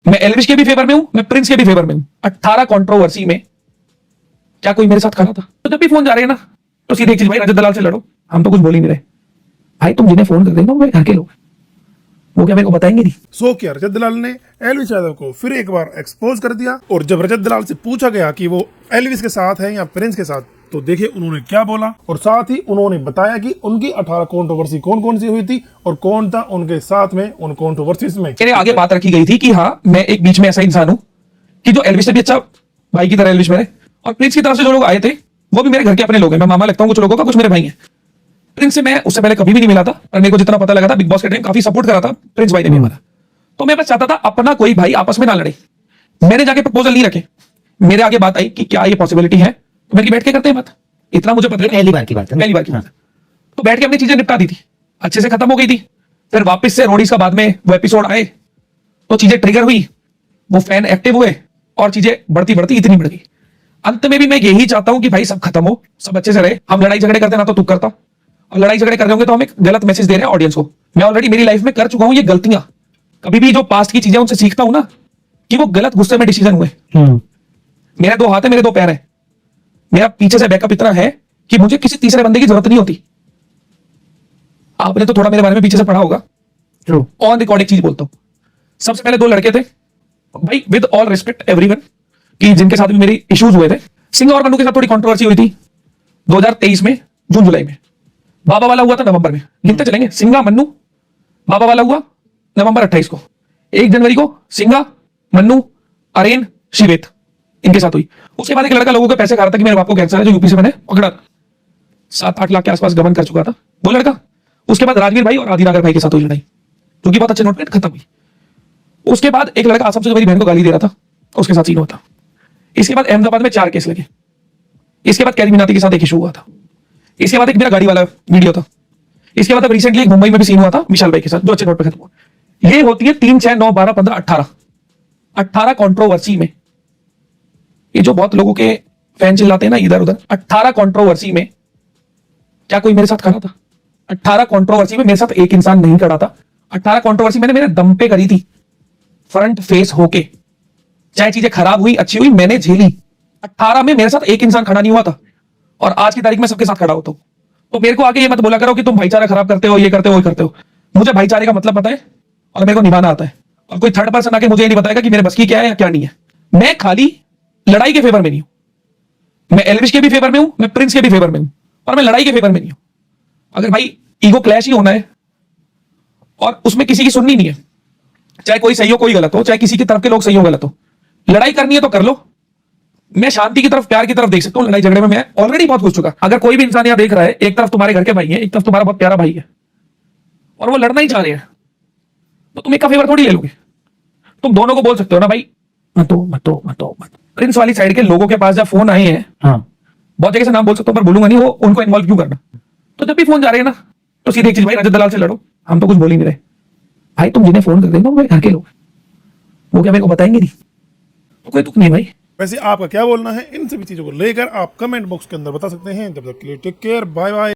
मैं एल्विश के भी फेवर में हूं, मैं प्रिंस के भी फेवर में हूं। 18 कंट्रोवर्सी में क्या कोई मेरे साथ खड़ा था? तो जब भी फोन जा रहे हैं ना, तो सीधे एक चीज, भाई रजत दलाल से लड़ो। हम तो कुछ बोल ही नहीं रहे भाई, तुम जिन्हें फोन कर देंगे वो घर के लोग, वो क्या मेरे को बताएंगे नहीं? सो क्या रजत दलाल ने एल्विश यादव को फिर एक बार एक्सपोज कर दिया। और जब रजत दलाल से पूछा गया कि वो एल्विश के साथ है या प्रिंस के साथ, तो देखिए उन्होंने क्या बोला। और साथ ही उन्होंने बताया कि उनकी 18 कंट्रोवर्सी कौन कौन सी हुई थी और कौन था उनके साथ में उन कंट्रोवर्सीज में। मेरे आगे बात रखी गई थी कि हाँ, मैं एक बीच में ऐसा इंसान हूं कि जो एल्विश से भी अच्छा भाई की तरह एल्विश मेरे, और प्रिंस की तरफ से जो लोग आए थे वो भी मेरे घर के अपने लोग हैं। मैं मामा लगता हूं कुछ लोगों का, कुछ मेरे भाई हैं। प्रिंस से मैं उससे पहले कभी भी नहीं मिला था, और मेरे को जितना पता लगा था बिग बॉस के टाइम काफी सपोर्ट करा था प्रिंस भाई ने भी हमारा। तो मैं बस चाहता था अपना कोई भाई आपस में ना लड़े। मैंने जाके प्रपोजल नहीं रखे, मेरे आगे बात आई कि क्या ये पॉसिबिलिटी है, तो मैंने बैठ के करते हैं बात। इतना मुझे पता है, पहली बार की बात है। पहली बार की बात है। तो बैठ के अपनी चीजें निपटा दी थी, अच्छे से खत्म हो गई थी। फिर वापस से रोडीज का बाद में वो एपिसोड आए, तो चीजें ट्रिगर हुई, वो फैन एक्टिव हुए, और चीजें बढ़ती बढ़ती इतनी बढ़ गई। अंत में भी मैं यही चाहता हूं कि भाई सब खत्म हो, सब अच्छे से रहे। हम लड़ाई झगड़े करते ना तो तू करता, और लड़ाई झगड़े कर रहे होंगे तो हम एक गलत मैसेज दे रहे हैं ऑडियंस को। मैं ऑलरेडी मेरी लाइफ में कर चुका हूं ये गलतियां। कभी भी जो पास्ट की चीजें उनसे सीखता हूं ना, कि वो गलत गुस्से में डिसीजन हुए। मेरे 2 हाथ है, मेरे 2 पैर है, मेरा पीछे से बैकअप इतना है कि मुझे किसी तीसरे बंदे की जरूरत नहीं होती। आपने तो थोड़ा मेरे बारे में पीछे से पढ़ा होगा, ऑन रिकॉर्ड एक चीज बोलता हूं। सबसे पहले 2 लड़के थे भाई, विद ऑल रिस्पेक्ट एवरीवन, कि जिनके साथ भी मेरी इश्यूज हुए थे। सिंगा और मन्नू के साथ थोड़ी कंट्रोवर्सी हुई थी 2023 में, जून जुलाई में। बाबा वाला हुआ था नवंबर में, गिनते चलेंगे। सिंगा मन्नू, बाबा वाला हुआ नवंबर 28 को। 1 जनवरी को सिंगा, मन्नू, अरेन, शिवेत, इनके साथ हुई। उसके बाद एक लड़का लोगों के पैसे खा रहा था कि मेरे बाप को कैंसर है, जो यूपी से मैंने पकड़ा, 7-8 लाख के आसपास गबन कर चुका था वो लड़का। उसके बाद राजवीर भाई और आदिनागर भाई के साथ हुई लड़ाई, जो कि बहुत अच्छे नोट पे खत्म हुई। उसके बाद एक लड़का आसम से जो मेरी बहन को गाली दे रहा था, उसके साथ सीन हुआ था। इसके बाद अहमदाबाद में 4 केस लगे। इसके बाद कैरी मिनाती के साथ एक इशू हुआ था। इसके बाद एक मेरा गाड़ी वाला वीडियो था। इसके बाद अब रिसेंटली एक मुंबई में भी सीन हुआ था विशाल भाई के साथ, जो अच्छे नोट पे खत्म हुआ। ये होती है 3, 6, 9, 12, 15, 18 कंट्रोवर्सी में। ये जो बहुत लोगों के फैन चिल्लाते हैं ना इधर उधर, 18 कंट्रोवर्सी में क्या कोई मेरे साथ खड़ा था? 18 कंट्रोवर्सी में मेरे साथ एक इंसान नहीं खड़ा था। 18 कंट्रोवर्सी मैंने मेरे दम पे करी थी, फ्रंट फेस होके। चाहे चीजें खराब हुई अच्छी हुई, मैंने झेली। 18 में मेरे साथ एक इंसान खड़ा नहीं हुआ था, और आज की तारीख में सबके साथ खड़ा होता हूं। तो मेरे को आके ये मत बोला करो कि तुम भाईचारा खराब करते हो, ये करते हो, वो करते हो। मुझे भाईचारे का मतलब पता है और मेरे को निभाना आता है, और कोई थर्ड पर्सन आके मुझे ये नहीं बताएगा कि मेरे बस की क्या है या क्या नहीं है। मैं खाली लड़ाई के फेवर में नहीं हूं। मैं एल्विश के भी फेवर में हूं, मैं प्रिंस के भी फेवर में हूं, और मैं लड़ाई के फेवर में नहीं हूं। अगर भाई ईगो क्लैश ही होना है और उसमें किसी की सुननी नहीं है, चाहे कोई सही हो कोई गलत हो, चाहे किसी की तरफ के लोग सही हो गलत हो, लड़ाई करनी है तो कर लो। मैं शांति की तरफ, प्यार की तरफ देख सकता हूं। लड़ाई झगड़े में मैं ऑलरेडी बहुत घुस चुका। अगर कोई भी इंसान यहां देख रहा है, एक तरफ तुम्हारे घर के भाई है, एक तरफ तुम्हारा बहुत प्यारा भाई है, और वो लड़ना ही चाह रहे हैं, तो तुम एक का फेवर थोड़ी ले लोगे। तुम दोनों को बोल सकते हो ना भाई मत। प्रिंस वाली साइड के लोगों के पास जब फोन आए हैं, बहुत जगह से नाम बोल सकता हूं पर बोलूंगा नहीं, वो उनको इन्वॉल्व क्यों करना। तो जब भी फोन जा रहे हैं ना, तो सीधे एक चीज, भाई रजत दलाल से लड़ो। हम तो कुछ बोल ही नहीं रहे भाई, तुम जिन्हें फोन कर देंगे वो घर के लोग, वो क्या मेरे को बताएंगे नहीं? तो कोई दुख नहीं भाई। वैसे आपका क्या बोलना है इन सभी चीजों को लेकर, आप कमेंट बॉक्स के अंदर बता सकते हैं। जब तक के लिए टेक केयर, बाय बाय।